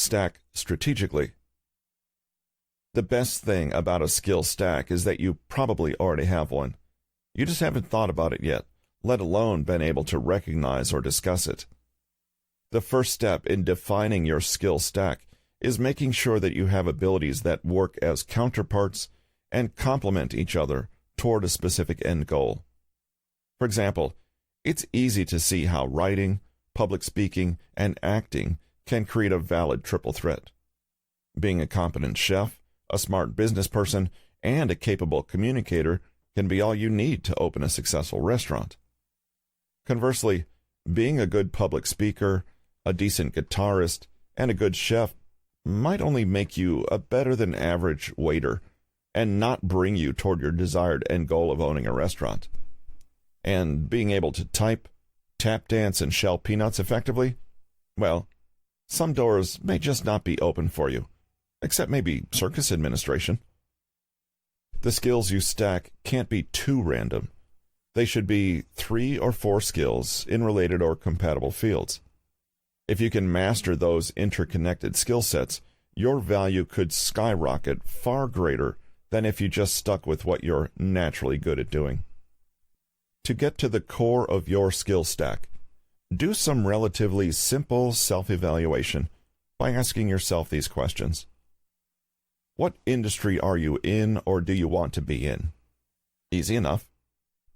stack strategically. The best thing about a skill stack is that you probably already have one. You just haven't thought about it yet, let alone been able to recognize or discuss it. The first step in defining your skill stack is making sure that you have abilities that work as counterparts and complement each other toward a specific end goal. For example, it's easy to see how writing, public speaking, and acting can create a valid triple threat. Being a competent chef, a smart business person, and a capable communicator can be all you need to open a successful restaurant. Conversely, being a good public speaker, a decent guitarist, and a good chef might only make you a better-than-average waiter and not bring you toward your desired end goal of owning a restaurant. And being able to type, tap dance, and shell peanuts effectively? Well, some doors may just not be open for you, except maybe circus administration. The skills you stack can't be too random. They should be 3 or 4 skills in related or compatible fields. If you can master those interconnected skill sets, your value could skyrocket far greater than if you just stuck with what you're naturally good at doing. To get to the core of your skill stack, do some relatively simple self-evaluation by asking yourself these questions. What industry are you in or do you want to be in? Easy enough.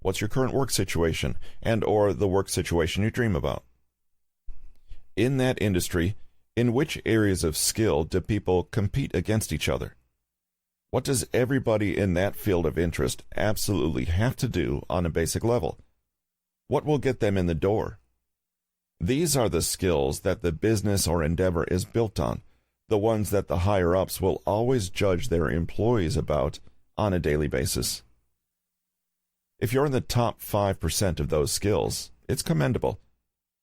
What's your current work situation and or the work situation you dream about? In that industry, in which areas of skill do people compete against each other? What does everybody in that field of interest absolutely have to do on a basic level? What will get them in the door? These are the skills that the business or endeavor is built on, the ones that the higher-ups will always judge their employees about on a daily basis. If you're in the top 5% of those skills, it's commendable.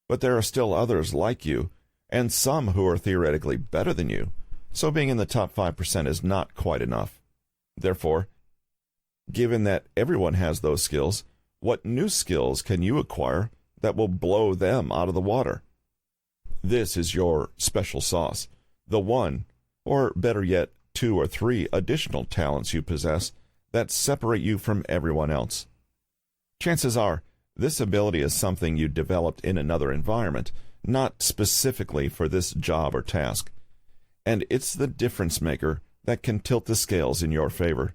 But there are still others like you, and some who are theoretically better than you, so being in the top 5% is not quite enough. Therefore, given that everyone has those skills, what new skills can you acquire that will blow them out of the water? This is your special sauce, the one, or better yet, 2 or 3 additional talents you possess that separate you from everyone else. Chances are, this ability is something you developed in another environment, not specifically for this job or task, and it's the difference maker that can tilt the scales in your favor.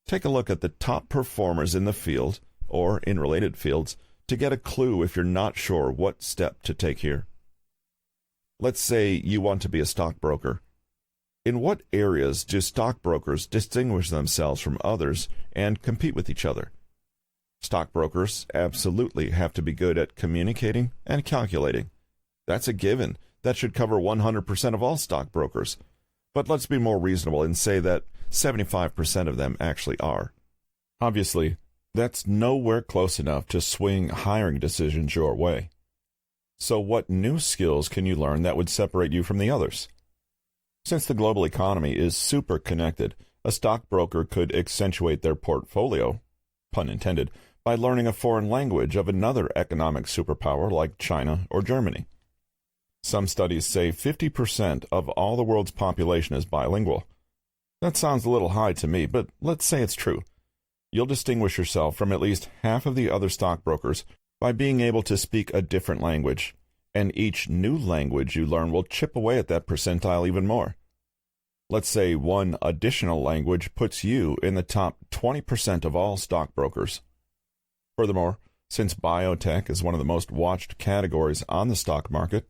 Take a look at the top performers in the field, or in related fields, to get a clue if you're not sure what step to take here. Let's say you want to be a stockbroker. In what areas do stockbrokers distinguish themselves from others and compete with each other? Stockbrokers absolutely have to be good at communicating and calculating. That's a given. That should cover 100% of all stockbrokers. But let's be more reasonable and say that 75% of them actually are. Obviously, that's nowhere close enough to swing hiring decisions your way. So what new skills can you learn that would separate you from the others? Since the global economy is super connected, a stockbroker could accentuate their portfolio, pun intended, by learning a foreign language of another economic superpower like China or Germany. Some studies say 50% of all the world's population is bilingual. That sounds a little high to me, but let's say it's true. You'll distinguish yourself from at least half of the other stockbrokers by being able to speak a different language, and each new language you learn will chip away at that percentile even more. Let's say one additional language puts you in the top 20% of all stockbrokers. Furthermore, since biotech is one of the most watched categories on the stock market,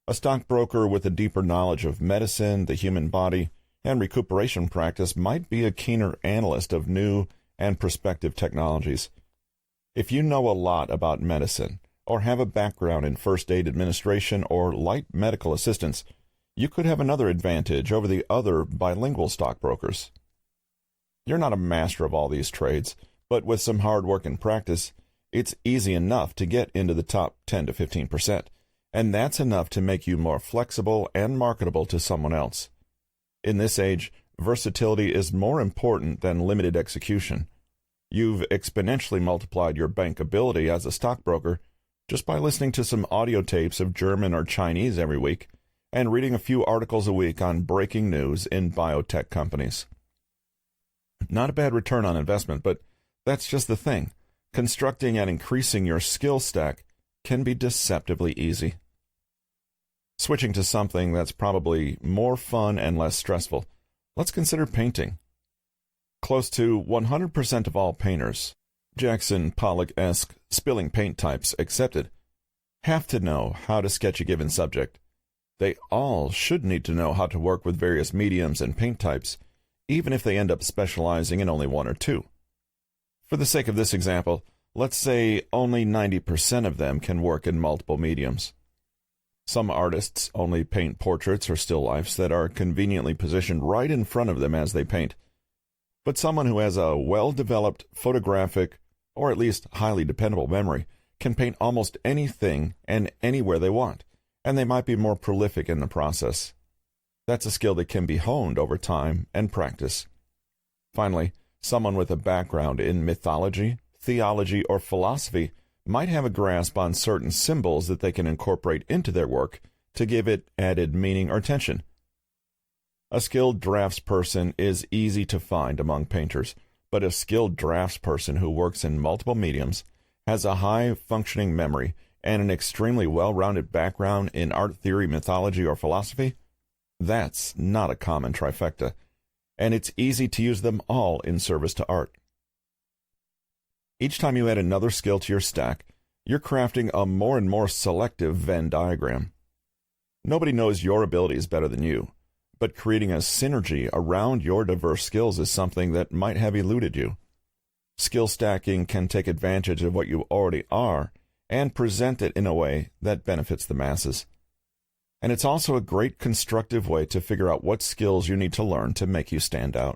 a stockbroker with a deeper knowledge of medicine, the human body, and recuperation practice might be a keener analyst of new and prospective technologies. If you know a lot about medicine, or have a background in first aid administration or light medical assistance, you could have another advantage over the other bilingual stockbrokers. You're not a master of all these trades, but with some hard work and practice, it's easy enough to get into the top 10 to 15%, and that's enough to make you more flexible and marketable to someone else. In this age, versatility is more important than limited execution. You've exponentially multiplied your bankability as a stockbroker just by listening to some audio tapes of German or Chinese every week, and reading a few articles a week on breaking news in biotech companies. Not a bad return on investment, but that's just the thing. Constructing and increasing your skill stack can be deceptively easy. Switching to something that's probably more fun and less stressful, let's consider painting. Close to 100% of all painters, Jackson Pollock-esque spilling paint types accepted, have to know how to sketch a given subject. They all should need to know how to work with various mediums and paint types, even if they end up specializing in only one or two. For the sake of this example, let's say only 90% of them can work in multiple mediums. Some artists only paint portraits or still lifes that are conveniently positioned right in front of them as they paint. But someone who has a well-developed photographic, or at least highly dependable memory, can paint almost anything and anywhere they want, and they might be more prolific in the process. That's a skill that can be honed over time and practice. Finally, someone with a background in mythology, theology, or philosophy might have a grasp on certain symbols that they can incorporate into their work to give it added meaning or tension. A skilled draftsperson is easy to find among painters, but a skilled draftsperson who works in multiple mediums, has a high-functioning memory, and an extremely well-rounded background in art theory, mythology, or philosophy, that's not a common trifecta, and it's easy to use them all in service to art. Each time you add another skill to your stack, you're crafting a more and more selective Venn diagram. Nobody knows your abilities better than you, but creating a synergy around your diverse skills is something that might have eluded you. Skill stacking can take advantage of what you already are and present it in a way that benefits the masses. And it's also a great constructive way to figure out what skills you need to learn to make you stand out.